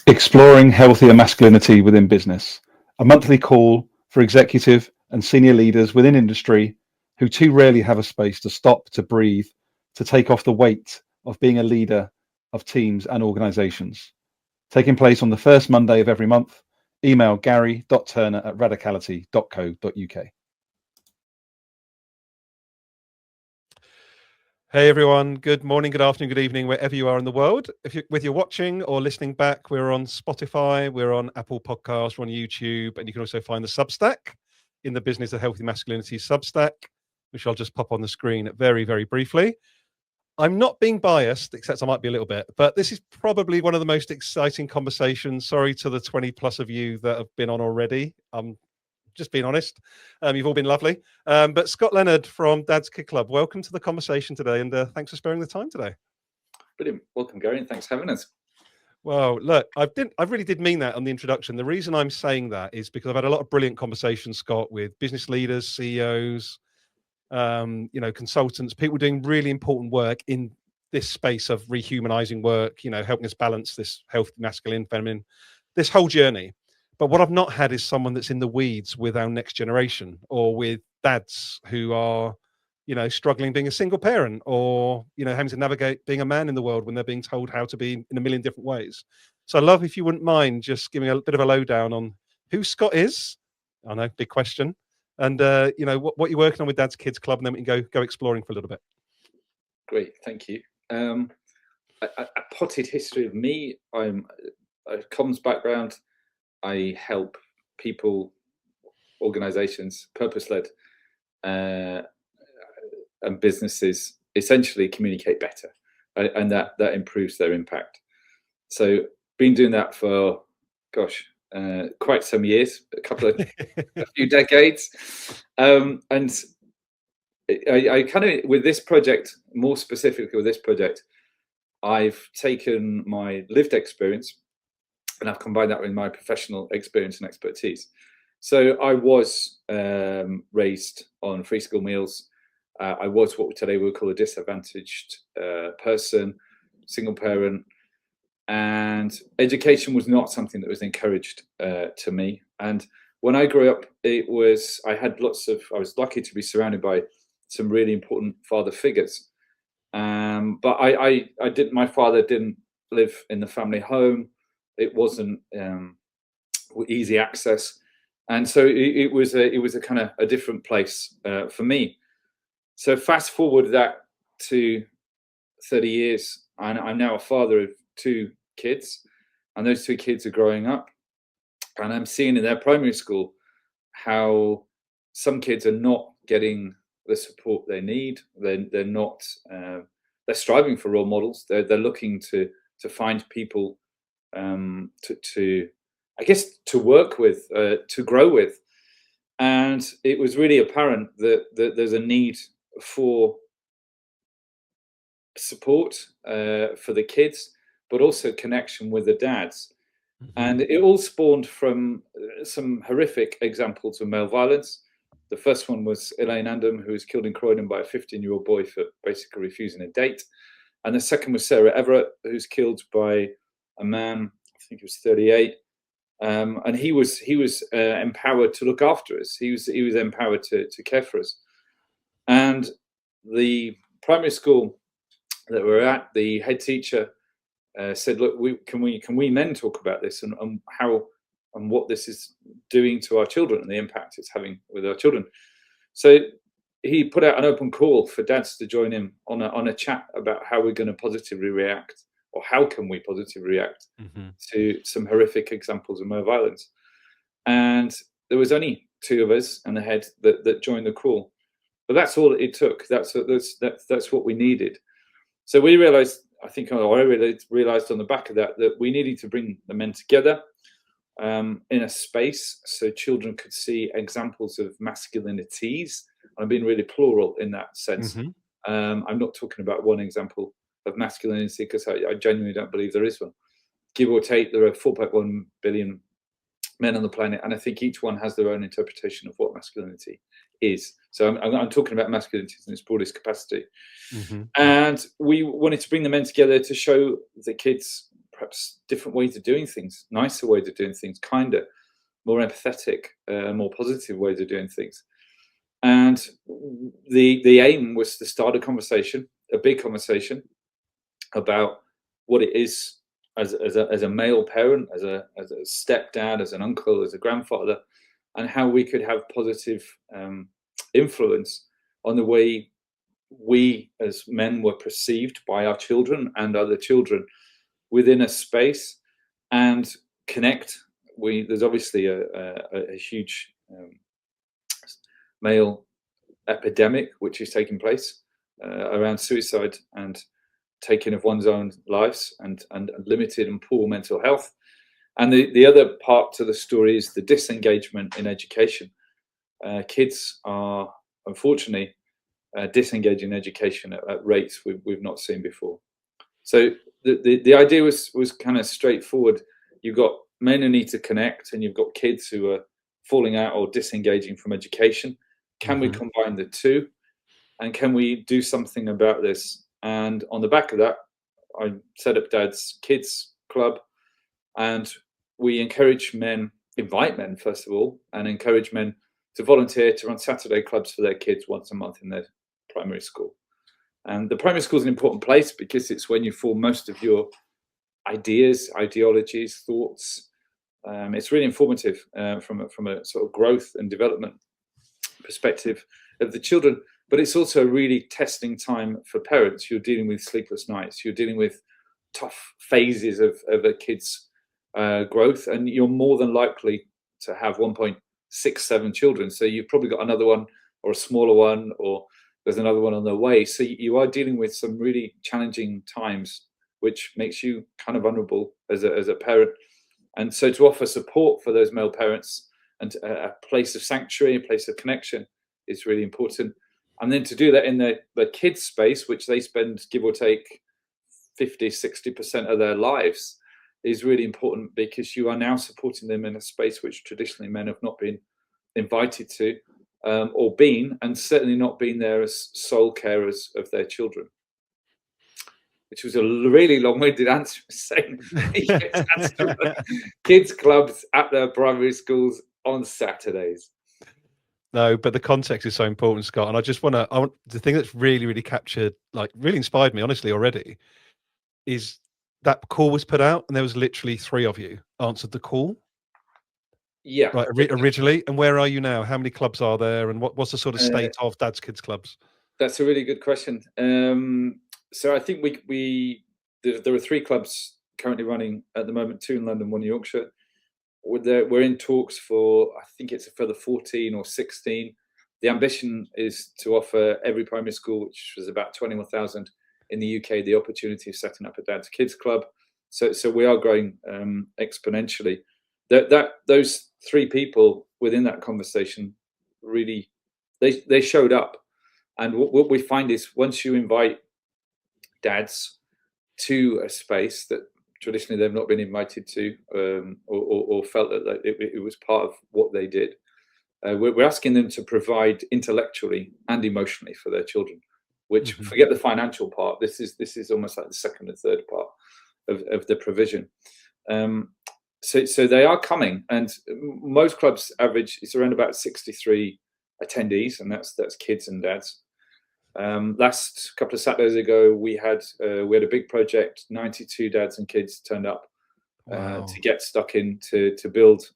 Exploring Healthier Masculinity Within Business, a monthly call for executive and senior leaders within industry who too rarely have a space to stop, to breathe, to take off the weight of being a leader of teams and organizations. Taking place on the first Monday of every month. Email gary.turner@radicality.co.uk. Hey everyone, good morning, good afternoon, good evening, wherever you are in the world. Whether you're watching or listening back, we're on Spotify, we're on Apple Podcasts, we're on YouTube, and you can also find the Substack in the Business of Healthy Masculinity Substack, which I'll just pop on the screen very, very briefly. I'm not being biased, except I might be a little bit, but this is probably one of the most exciting conversations. Sorry to the 20 plus of you that have been on already. Just being honest, you've all been lovely. But Scott Leonard from Dad's Kid Club, welcome to the conversation today, and thanks for sparing the time today. Brilliant. Welcome, Gary, and thanks for having us. Well, look, I really did mean that on the introduction. The reason I'm saying that is because I've had a lot of brilliant conversations, Scott, with business leaders, CEOs, consultants, people doing really important work in this space of rehumanizing work, helping us balance this healthy masculine, feminine, this whole journey. But what I've not had is someone that's in the weeds with our next generation, or with dads who are, struggling being a single parent, or, having to navigate being a man in the world when they're being told how to be in a million different ways. So I'd love if you wouldn't mind just giving a bit of a lowdown on who Scott is. I know, big question. And, what you're working on with Dad's Kids Club, and then we can go exploring for a little bit. Great, thank you. A potted history of me. I'm a comms background. I help people, organizations, purpose-led, and businesses essentially communicate better, and that improves their impact. So been doing that for, quite some years, a few decades. And I kind of, with this project, more specifically with this project, I've taken my lived experience and I've combined that with my professional experience and expertise. So I was raised on free school meals. I was what today we would call a disadvantaged person, single parent, and education was not something that was encouraged to me. And when I grew up, I was lucky to be surrounded by some really important father figures. But my father didn't live in the family home. It wasn't easy access, and so it was a kind of a different place for me. So fast forward that to 30 years, and I'm now a father of 2 kids, and those 2 kids are growing up, and I'm seeing in their primary school how some kids are not getting the support they need. They're not. They're striving for role models. They're looking to find people to work with, to grow with. And it was really apparent that there's a need for support for the kids, but also connection with the dads. Mm-hmm. And it all spawned from some horrific examples of male violence. The first one was Elaine Andam, who was killed in Croydon by a 15-year-old boy for basically refusing a date. And the second was Sarah Everett, who's killed by a man, I think he was 38, and he was empowered to look after us. He was empowered to care for us. And the primary school that we're at, the head teacher said, "Look, can we men talk about this and how and what this is doing to our children and the impact it's having with our children?" So he put out an open call for dads to join him on a chat about how we're going to positively react, or how can we positively react to some horrific examples of male violence. And there was only 2 of us and the head that joined the call, but that's all it took. That's what we needed. So we realized, I realized on the back of that we needed to bring the men together in a space so children could see examples of masculinities. I'm being really plural in that sense. I'm not talking about one example of masculinity, because I genuinely don't believe there is one. Give or take, there are 4.1 billion men on the planet, and I think each one has their own interpretation of what masculinity is. So I'm talking about masculinity in its broadest capacity. And we wanted to bring the men together to show the kids perhaps different ways of doing things, nicer ways of doing things, kinder, more empathetic, more positive ways of doing things. And the aim was to start a conversation, a big conversation about what it is as a male parent, as a stepdad, as an uncle, as a grandfather, and how we could have positive influence on the way we as men were perceived by our children and other children within a space, and connect. There's obviously a huge male epidemic which is taking place around suicide and taking of one's own lives, and limited and poor mental health. And the other part to the story is the disengagement in education. Kids are unfortunately disengaging in education at rates we've not seen before. So the idea was kind of straightforward. You've got men who need to connect, and you've got kids who are falling out or disengaging from education. Can we combine the two? And can we do something about this? And on the back of that, I set up Dad's Kids Club, and we encourage men, invite men first of all, and encourage men to volunteer to run Saturday clubs for their kids once a month in their primary school. And the primary school is an important place because it's when you form most of your ideas, ideologies, thoughts. It's really informative from a sort of growth and development perspective of the children. But it's also a really testing time for parents. You're dealing with sleepless nights. You're dealing with tough phases of a kid's growth, and you're more than likely to have 1.67 children. So you've probably got another one, or a smaller one, or there's another one on the way. So you are dealing with some really challenging times, which makes you kind of vulnerable as a parent. And so to offer support for those male parents and a place of sanctuary, a place of connection is really important. And then to do that in the kids space, which they spend, give or take, 50-60% of their lives, is really important, because you are now supporting them in a space which traditionally men have not been invited to, or been, and certainly not been there as sole carers of their children. Which was a really long-winded answer, saying kids clubs at their primary schools on Saturdays. No, but the context is so important, Scott. And I want the thing that's really, really captured, like really inspired me, honestly, already, is that call was put out and there was literally 3 of you answered the call. Yeah. Right. Originally. And where are you now? How many clubs are there? And what's the sort of state of Dad's Kids clubs? That's a really good question. So I think there are 3 clubs currently running at the moment, 2 in London, 1 in Yorkshire. We're in talks for, I think it's for the 14 or 16. The ambition is to offer every primary school, which was about 21,000 in the UK, the opportunity of setting up a Dad's Kids Club. So we are growing exponentially. Those 3 people within that conversation really, they showed up. And what we find is, once you invite dads to a space that traditionally they've not been invited to, or felt that it was part of what they did, we're asking them to provide intellectually and emotionally for their children, which, forget the financial part, this is almost like the second and third part of the provision. So they are coming, and most clubs average, it's around about 63 attendees, and that's kids and dads. Last couple of Saturdays ago, we had a big project. 92 dads and kids turned up to get stuck in to build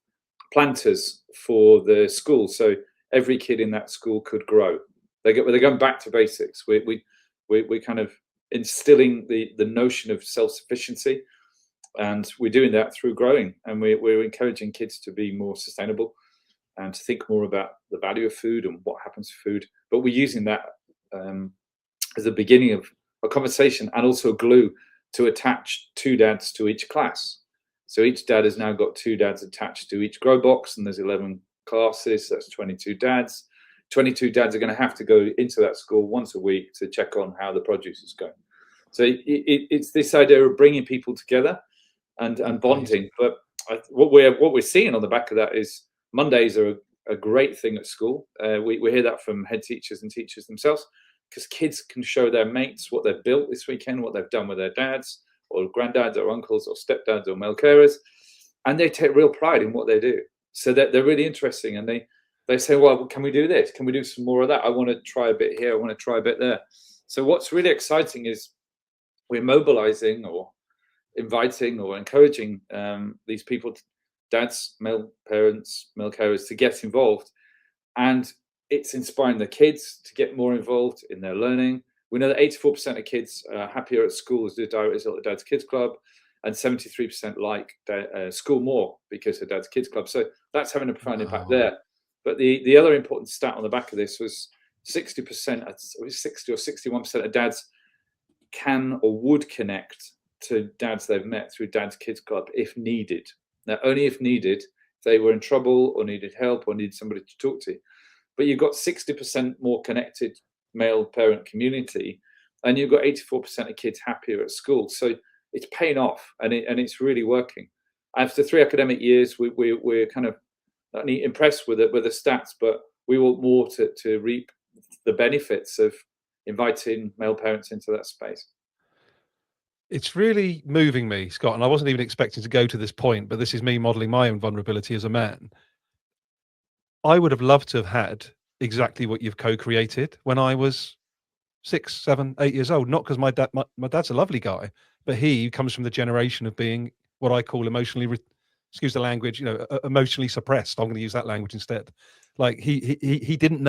planters for the school, so every kid in that school could grow. They're going back to basics. We're kind of instilling the notion of self-sufficiency, and we're doing that through growing, and we're encouraging kids to be more sustainable and to think more about the value of food and what happens to food. But we're using that as the beginning of a conversation, and also glue to attach 2 dads to each class. So each dad has now got 2 dads attached to each grow box, and there's 11 classes. That's 22 dads. 22 dads are going to have to go into that school once a week to check on how the produce is going. So it's this idea of bringing people together and bonding. But what we're seeing on the back of that is Mondays are a great thing at school. We hear that from head teachers and teachers themselves, because kids can show their mates what they've built this weekend, what they've done with their dads, or granddads or uncles or stepdads or male carers, and they take real pride in what they do. So that they're really interesting, and they say, well, can we do this? Can we do some more of that? I want to try a bit here. I want to try a bit there. So what's really exciting is we're mobilizing or inviting or encouraging these people, dads, male parents, male carers, to get involved. And it's inspiring the kids to get more involved in their learning. We know that 84% of kids are happier at school as a direct result of Dad's Kids Club, and 73% like school more because of Dad's Kids Club. So that's having a profound impact there. But the other important stat on the back of this was 60%, 60 or 61% of dads can or would connect to dads they've met through Dad's Kids Club if needed. Now, only if needed, if they were in trouble or needed help or needed somebody to talk to. But you've got 60% more connected male parent community, and you've got 84% of kids happier at school. So it's paying off, and it's really working. After 3 academic years, we're kind of not only impressed with the stats, but we want more to reap the benefits of inviting male parents into that space. It's really moving me, Scott, and I wasn't even expecting to go to this point, but this is me modeling my own vulnerability as a man. I would have loved to have had exactly what you've co-created when I was 6, 7, 8 years old. Not because my dad's a lovely guy, but he comes from the generation of being what I call emotionally, excuse the language, emotionally suppressed. I'm going to use that language instead. Like he did not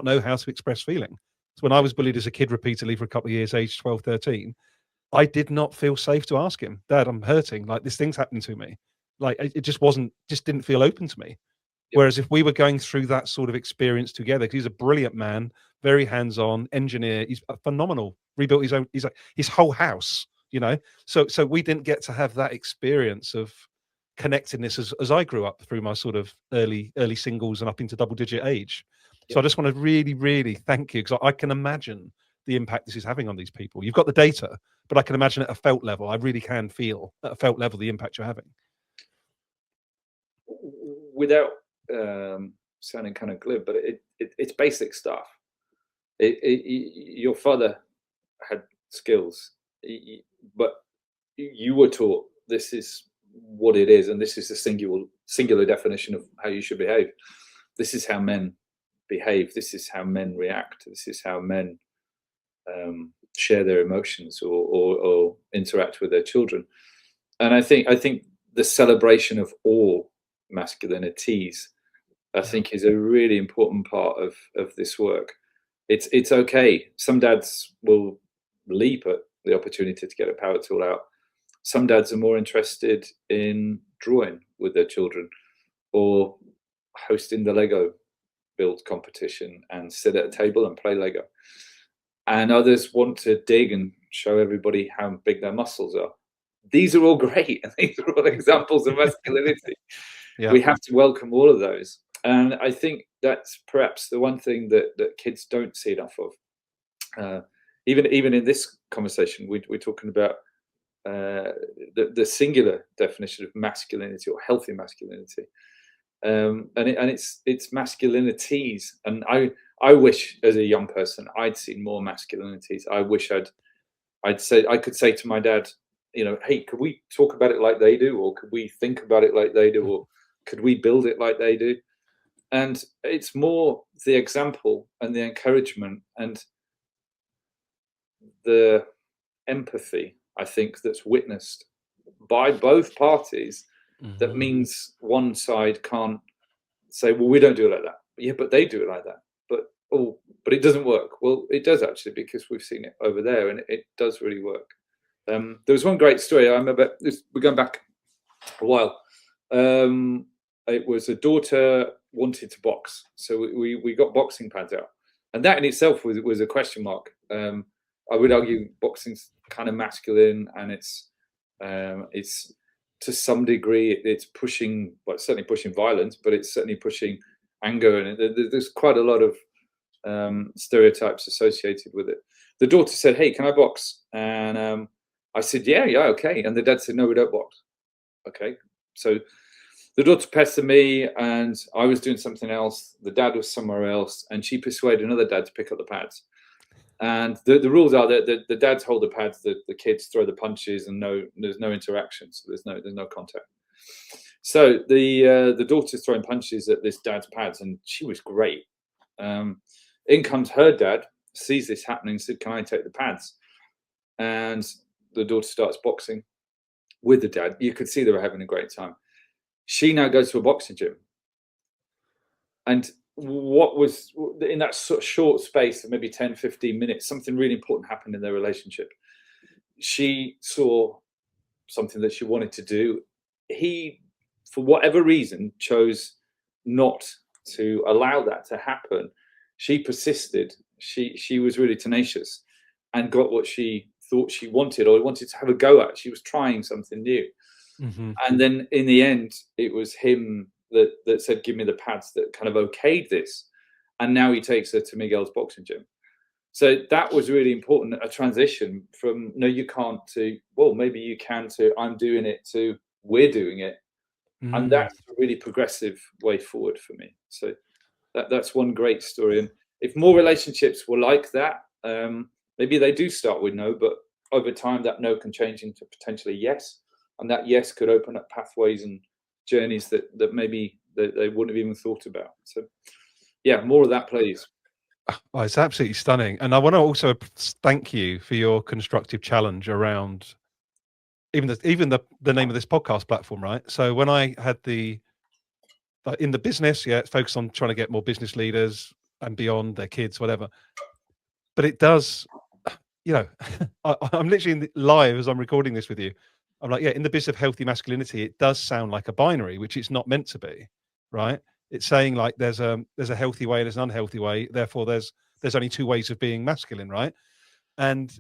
know how to express feeling. So when I was bullied as a kid repeatedly for a couple of years, age 12, 13, I did not feel safe to ask him, Dad, I'm hurting. Like, this thing's happened to me. Like, it just didn't feel open to me. Whereas if we were going through that sort of experience together, because he's a brilliant man, very hands-on engineer, he's phenomenal, rebuilt his whole house, So we didn't get to have that experience of connectedness as I grew up through my sort of early singles and up into double-digit age. So I just want to really, really thank you, because I can imagine the impact this is having on these people. You've got the data, but I can imagine at a felt level, I really can feel at a felt level the impact you're having. Without sounding kind of glib, but it's basic stuff. Your father had skills, but you were taught this is what it is, and this is the singular definition of how you should behave. This is how men behave. This is how men react. This is how men share their emotions or interact with their children. And I think the celebration of all masculinities, I think, is a really important part of this work. It's okay. Some dads will leap at the opportunity to get a power tool out. Some dads are more interested in drawing with their children or hosting the Lego build competition and sit at a table and play Lego. And others want to dig and show everybody how big their muscles are. These are all great, and these are all examples of masculinity. We have to welcome all of those. And I think that's perhaps the one thing that kids don't see enough of. Even in this conversation, we're talking about the singular definition of masculinity or healthy masculinity. And it's masculinities. And I wish, as a young person, I'd seen more masculinities. I wish I could say to my dad, hey, could we talk about it like they do, or could we think about it like they do, or could we build it like they do? And it's more the example and the encouragement and the empathy, I think, that's witnessed by both parties. That means one side can't say, well, we don't do it like that. Yeah, but they do it like that. But it doesn't work. Well, it does actually, because we've seen it over there, and it does really work. There was one great story. I remember we're going back a while. It was a daughter wanted to box, so we got boxing pads out, and that in itself was a question mark. I would argue boxing's kind of masculine, and it's to some degree it's pushing, well, it's certainly pushing violence, but it's certainly pushing anger, and there's quite a lot of stereotypes associated with it. The daughter said, "Hey, can I box?" And I said, yeah, okay. And the dad said, "No, we don't box." Okay, so the daughter pestered me, and I was doing something else. The dad was somewhere else, and she persuaded another dad to pick up the pads. And the rules are that the dads hold the pads, the kids throw the punches, and there's no interaction, so there's no contact. So the daughter's throwing punches at this dad's pads, and she was great. In comes her dad, sees this happening, said, "Can I take the pads?" And the daughter starts boxing with the dad. You could see they were having a great time. She now goes to a boxing gym. And what was in that sort of short space of maybe 10, 15 minutes, something really important happened in their relationship. She saw something that she wanted to do. He, for whatever reason, chose not to allow that to happen. She persisted. She was really tenacious and got what she thought she wanted, or wanted to have a go at. She was trying something new. Mm-hmm. And then in the end, it was him that said, "Give me the pads," that kind of okayed this. And now he takes her to Miguel's boxing gym. So that was really important, a transition from "no, you can't" to "well, maybe you can" to "I'm doing it" to "we're doing it. Mm. And that's a really progressive way forward for me. So that's one great story. And if more relationships were like that, maybe they do start with no, but over time that no can change into potentially yes. And that yes could open up pathways and journeys that maybe they wouldn't have even thought about. So yeah, more of that, please. Oh, it's absolutely stunning. And I want to also thank you for your constructive challenge around even the name of this podcast platform, right? So when I had in the business, it's focused on trying to get more business leaders and beyond, their kids, whatever. But it does, I'm literally live as I'm recording this with you. I'm like, in the Business of Healthy Masculinity, it does sound like a binary, which it's not meant to be, right? It's saying like there's a healthy way, there's an unhealthy way. Therefore, there's only two ways of being masculine, right? And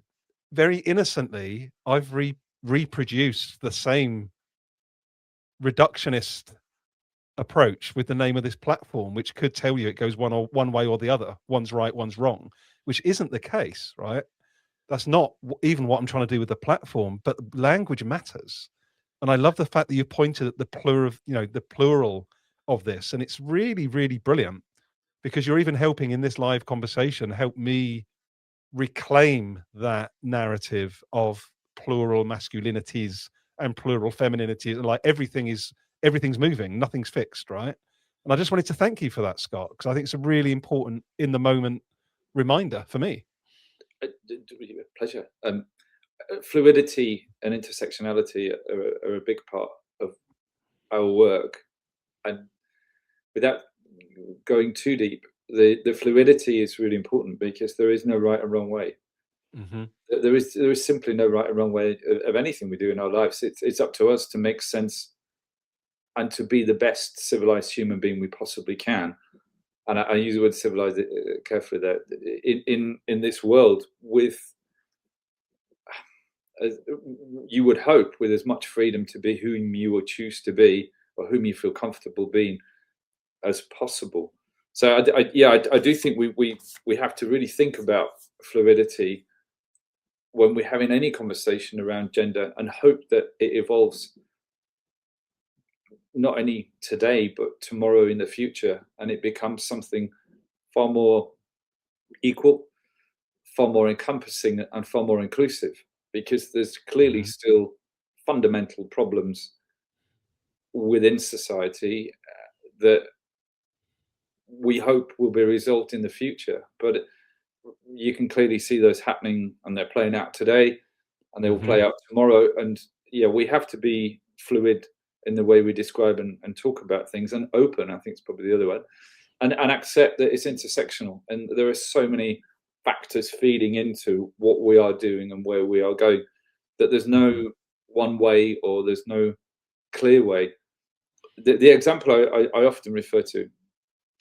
very innocently, I've reproduced the same reductionist approach with the name of this platform, which could tell you it goes one way or the other. One's right, one's wrong, which isn't the case, right? That's not even what I'm trying to do with the platform, but language matters. And I love the fact that you pointed at the plural of this. And it's really, really brilliant, because you're even helping in this live conversation, help me reclaim that narrative of plural masculinities and plural femininities. And like everything's moving, nothing's fixed, right? And I just wanted to thank you for that, Scott, because I think it's a really important in the moment reminder for me. Pleasure. Fluidity and intersectionality are a big part of our work, and without going too deep, the fluidity is really important, because there is no right or wrong way. Mm-hmm. There is simply no right or wrong way of anything we do in our lives. It's up to us to make sense and to be the best civilized human being we possibly can. And I use the word civilized carefully there. In this world, with, as you would hope, with as much freedom to be whom you would choose to be, or whom you feel comfortable being, as possible. So I do think we have to really think about fluidity when we're having any conversation around gender, and hope that it evolves not only today but tomorrow, in the future, and it becomes something far more equal, far more encompassing, and far more inclusive, because there's clearly still fundamental problems within society that we hope will be resolved in the future. But you can clearly see those happening, and they're playing out today, and they will play out tomorrow. And we have to be fluid in the way we describe and talk about things, and open, I think it's probably the other one, and accept that it's intersectional, and there are so many factors feeding into what we are doing and where we are going, that there's no one way, or there's no clear way. The example I often refer to,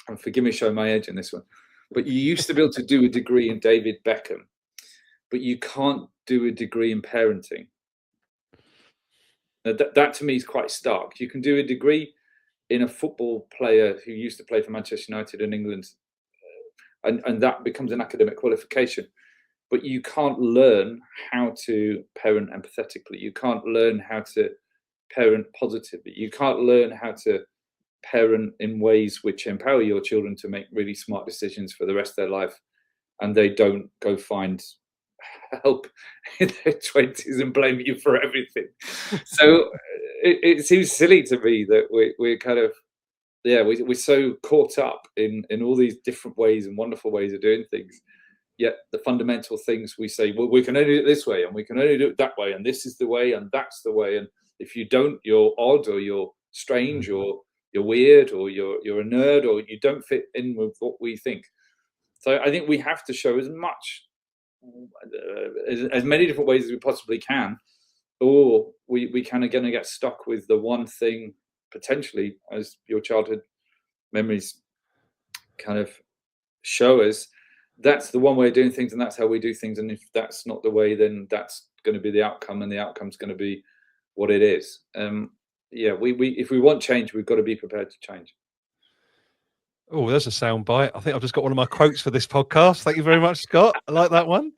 and forgive me showing my age in this one, but you used to be able to do a degree in David Beckham, but you can't do a degree in parenting. Now that to me is quite stark. You can do a degree in a football player who used to play for Manchester United in England, and that becomes an academic qualification. But you can't learn how to parent empathetically. You can't learn how to parent positively. You can't learn how to parent in ways which empower your children to make really smart decisions for the rest of their life, and they don't go find help in their 20s and blame you for everything. So it seems silly to me that we're kind of, we're so caught up in all these different ways and wonderful ways of doing things. Yet the fundamental things we say, well, we can only do it this way, and we can only do it that way, and this is the way, and that's the way. And if you don't, you're odd, or you're strange, or you're weird, or you're a nerd, or you don't fit in with what we think. So I think we have to show as much, as many different ways as we possibly can, or we kind of going to get stuck with the one thing, potentially, as your childhood memories kind of show us. That's the one way of doing things, and that's how we do things. And if that's not the way, then that's going to be the outcome, and the outcome's going to be what it is. We if we want change, we've got to be prepared to change. Oh, there's a sound bite. I think I've just got one of my quotes for this podcast. Thank you very much, Scott. I like that one.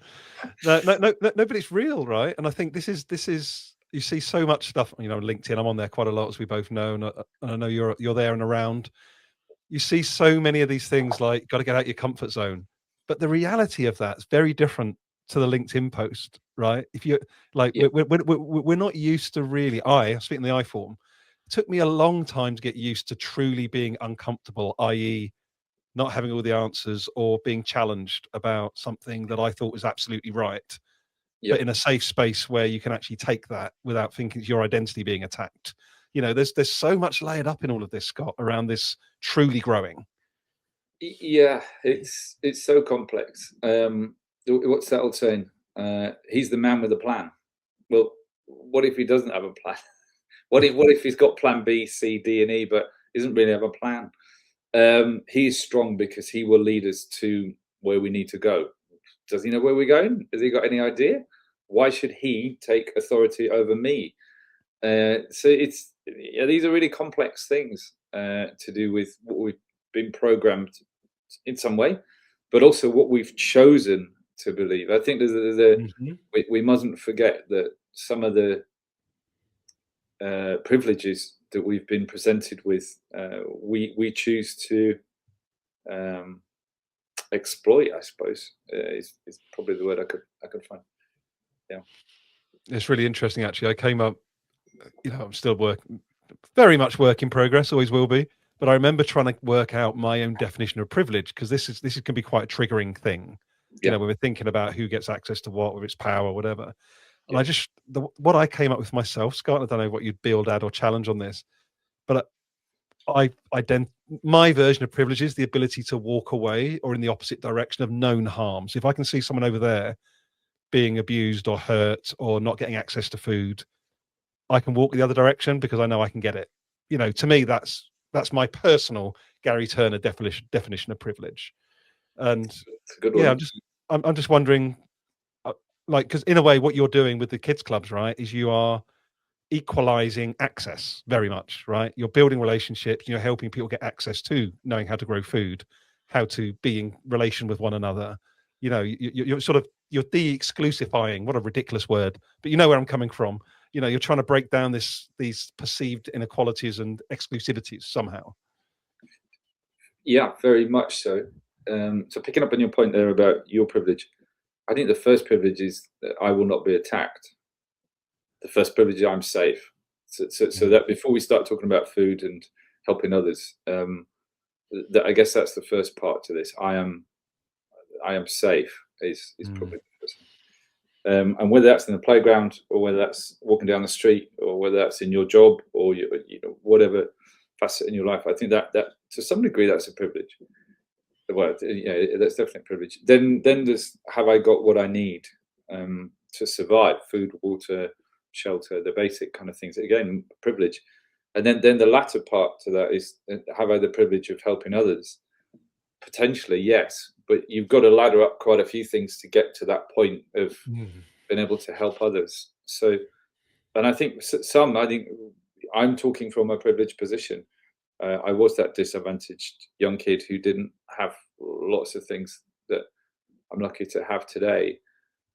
No, but it's real, right? And I think this is you see so much stuff, LinkedIn. I'm on there quite a lot, as we both know, and I know you're there and around. You see so many of these things like got to get out your comfort zone. But the reality of that is very different to the LinkedIn post, right? If you like, we're not used to really. I speak in the I form. It took me a long time to get used to truly being uncomfortable, i.e., not having all the answers or being challenged about something that I thought was absolutely right, but in a safe space where you can actually take that without thinking it's your identity being attacked. There's so much layered up in all of this, Scott, around this truly growing. Yeah, it's so complex. What's that old saying? He's the man with a plan. Well, what if he doesn't have a plan? What if he's got plan B, C, D, and E, but doesn't really have a plan? He's strong because he will lead us to where we need to go. Does he know where we're going? Has he got any idea? Why should he take authority over me? So these are really complex things to do with what we've been programmed in some way, but also what we've chosen to believe. I think we mustn't forget that some of the privileges that we've been presented with, we choose to exploit, I suppose, is probably the word I could find. Yeah, it's really interesting. Actually, I came up. I'm still very much work in progress, always will be. But I remember trying to work out my own definition of privilege, because this can be quite a triggering thing. When we're thinking about who gets access to what, whether it's power or whatever. And what I came up with myself, Scott, I don't know what you'd build, add, or challenge on this, but my version of privilege is the ability to walk away or in the opposite direction of known harm. So if I can see someone over there being abused or hurt or not getting access to food, I can walk the other direction because I know I can get it. To me, that's my personal Gary Turner definition of privilege. And it's a good one. I'm just wondering, because in a way, what you're doing with the kids clubs, right, is you are equalizing access very much, right? You're building relationships, you're helping people get access to knowing how to grow food, how to be in relation with one another. You're de-exclusifying, what a ridiculous word, but you know where I'm coming from. You're trying to break down these perceived inequalities and exclusivities somehow. Yeah, very much so. So picking up on your point there about your privilege, I think the first privilege is that I will not be attacked. The first privilege is I'm safe. So that before we start talking about food and helping others, I guess that's the first part to this. I am safe is probably the first thing. And whether that's in the playground, or whether that's walking down the street, or whether that's in your job, or whatever facet in your life, I think that to some degree that's a privilege. Well, that's definitely a privilege. Then there's, have I got what I need to survive? Food, water, shelter, the basic kind of things. Again, privilege. And then the latter part to that is, have I the privilege of helping others? Potentially, yes. But you've got to ladder up quite a few things to get to that point of being able to help others. So, and I think I'm talking from a privileged position. I was that disadvantaged young kid who didn't have lots of things that I'm lucky to have today.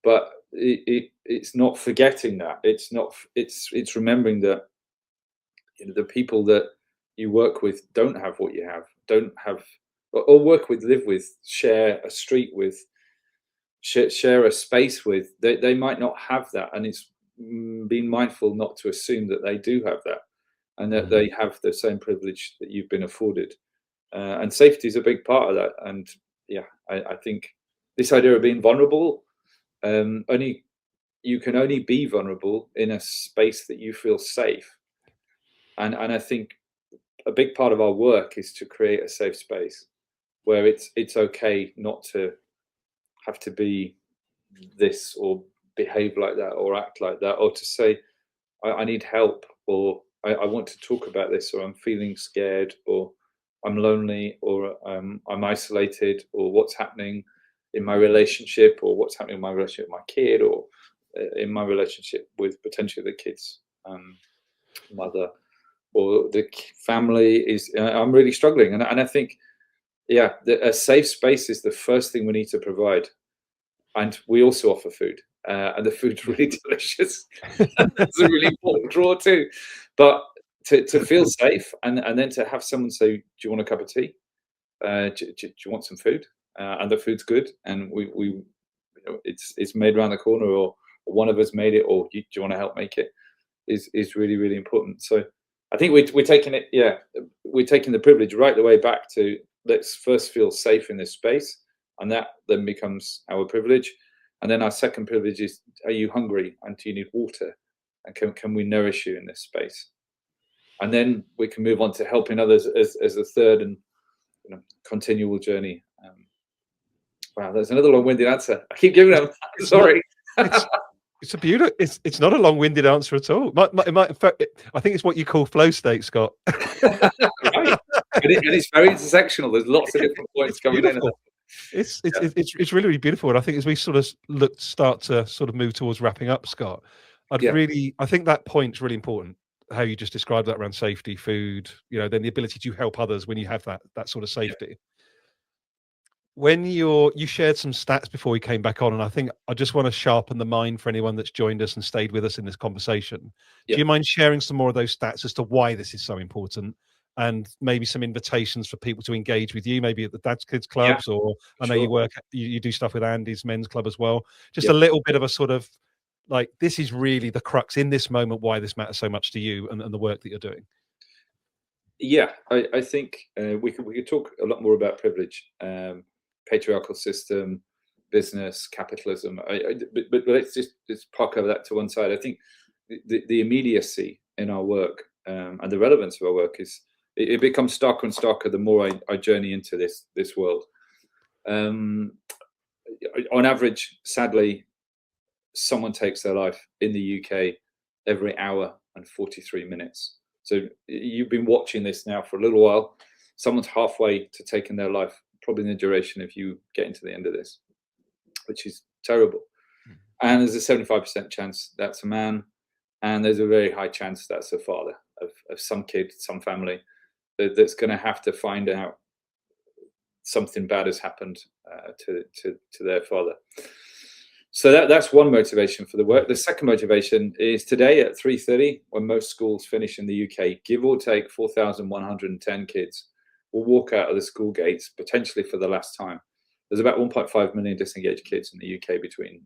But it's not forgetting that. It's remembering that the people that you work with don't have what you have, or work with, live with, share a street with, share a space with, they might not have that, and it's being mindful not to assume that they do have that, and that they have the same privilege that you've been afforded. And safety is a big part of that. And yeah, I think this idea of being vulnerable, you can only be vulnerable in a space that you feel safe. And I think a big part of our work is to create a safe space where it's okay not to have to be this or behave like that or act like that, or to say, I need help, or I want to talk about this, or I'm feeling scared, or I'm lonely, or I'm isolated, or what's happening in my relationship, or what's happening in my relationship with my kid, or in my relationship with potentially the kid's mother, or the family is, I'm really struggling. And I think, yeah, a safe space is the first thing we need to provide. And we also offer food, and the food's really delicious. That's a really important draw too. But to feel safe, and then to have someone say, do you want a cup of tea? Do you want some food? And the food's good, and we you know, it's made around the corner, or one of us made it, or do you want to help make it? Is really, really important. So I think we're taking it, we're taking the privilege right the way back to, let's first feel safe in this space, and that then becomes our privilege. And then our second privilege is, are you hungry, and do you need water, and can we nourish you in this space? And then we can move on to helping others as a third and continual journey. Wow, there's another long-winded answer. I keep giving them. Sorry. It's a beautiful. It's not a long-winded answer at all. I think it's what you call flow state, Scott. Right. And it's very intersectional. There's lots of different points coming in. It's really, really beautiful. And I think as we sort of start to sort of move towards wrapping up, Scott, I think that point's really important. How you just described that around safety, food, then the ability to help others when you have that sort of safety. When you shared some stats before we came back on, and I think I just want to sharpen the mind for anyone that's joined us and stayed with us in this conversation. Do you mind sharing some more of those stats as to why this is so important, and maybe some invitations for people to engage with you, maybe at the Dad's Kids Clubs, or I know you do stuff with Andy's men's club as well. Just a little bit of a sort of like, this is really the crux in this moment, why this matters so much to you and the work that you're doing. Yeah, I think we could talk a lot more about privilege. Patriarchal system, business, capitalism. But let's just park over that to one side. I think the immediacy in our work and the relevance of our work it becomes starker and starker the more I journey into this world. On average, sadly, someone takes their life in the UK every hour and 43 minutes. So you've been watching this now for a little while. Someone's halfway to taking their life, probably in the duration if you get into the end of this, which is terrible. And there's a 75% chance that's a man, and there's a very high chance that's a father of some kid, some family that's going to have to find out something bad has happened to their father. So that's one motivation for the work. The second motivation is today at 3:30, when most schools finish in the UK, give or take 4,110 kids will walk out of the school gates potentially for the last time. There's about 1.5 million disengaged kids in the UK between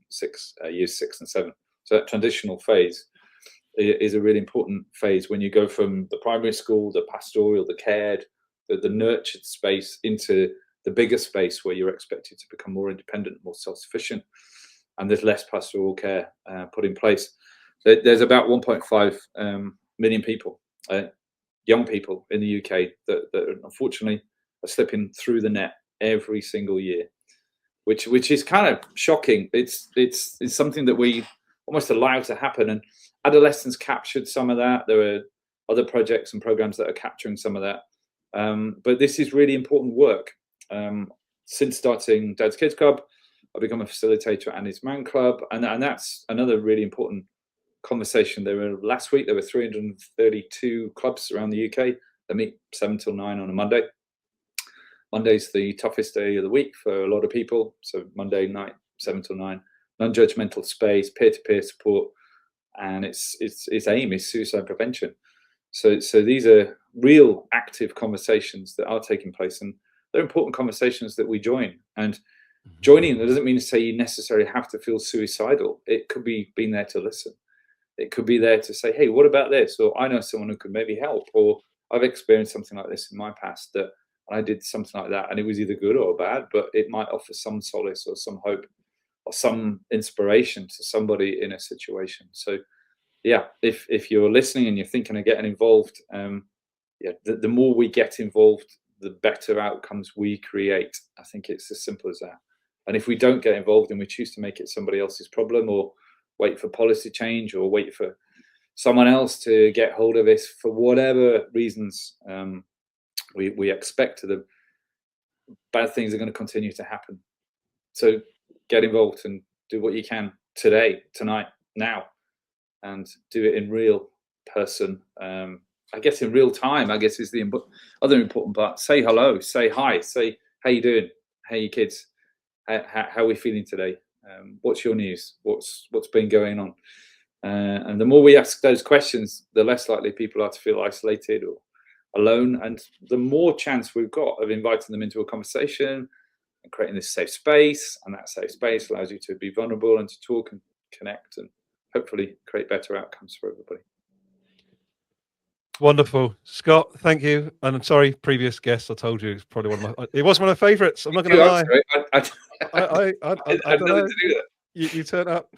years 6 and 7. So that transitional phase is a really important phase when you go from the primary school, the pastoral, the cared, the nurtured space into the bigger space where you're expected to become more independent, more self-sufficient, and there's less pastoral care put in place. There's about 1.5 million people, young people in the UK that unfortunately are slipping through the net every single year, which is kind of shocking. It's something that we almost allow to happen, and adolescents captured some of that. There are other projects and programs that are capturing some of that, but this is really important work. Since starting Dad's Kids Club, I've become a facilitator at Andy's Man Club, and that's another really important conversation. Last week there were 332 clubs around the UK that meet 7 till 9 on a Monday. Monday's the toughest day of the week for a lot of people. So Monday night, 7 till 9, non-judgmental space, peer-to-peer support, and its aim is suicide prevention. So these are real active conversations that are taking place, and they're important conversations that we join. And Joining that doesn't mean to say you necessarily have to feel suicidal. It could be being there to listen. It could be there to say, hey, what about this? Or I know someone who could maybe help. Or I've experienced something like this in my past, that I did something like that and it was either good or bad, but it might offer some solace or some hope or some inspiration to somebody in a situation. So yeah, if you're listening and you're thinking of getting involved, the more we get involved, the better outcomes we create. I think it's as simple as that. And if we don't get involved and we choose to make it somebody else's problem, or wait for policy change, or wait for someone else to get hold of this for whatever reasons, we expect the bad things are going to continue to happen. So get involved and do what you can today, tonight, now, and do it in real person. I guess in real time, I guess, is the other important part. Say hello, say hi, say, how you doing? How you kids? How are we feeling today? What's your news? What's been going on? And the more we ask those questions, the less likely people are to feel isolated or alone, and the more chance we've got of inviting them into a conversation and creating this safe space. And that safe space allows you to be vulnerable and to talk and connect, and hopefully create better outcomes for everybody. Wonderful, Scott. Thank you. And I'm sorry, previous guests, I told you it's probably it was one of my favourites. I'm not going to lie. I don't know. You turn up.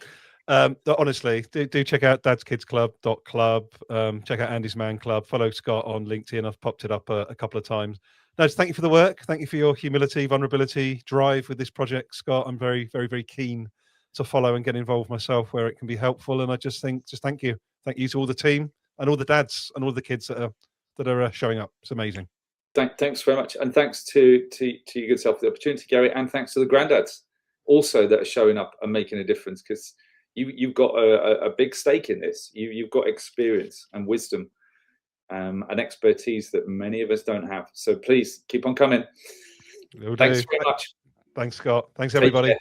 Honestly, do check out dadskidsklubb.club. Check out Andy's Man Club. Follow Scott on LinkedIn. I've popped it up a couple of times. No, thank you for the work. Thank you for your humility, vulnerability, drive with this project, Scott. I'm very, very, very keen to follow and get involved myself where it can be helpful. And I just thank you. Thank you to all the team and all the dads and all the kids that are showing up. It's amazing. Thanks very much, and thanks to your good self for the opportunity, Gary, and thanks to the granddads also that are showing up and making a difference, because you've got a big stake in this. You've got experience and wisdom and expertise that many of us don't have. So please keep on coming. Thanks very much. Thanks, Scott. Thanks, everybody.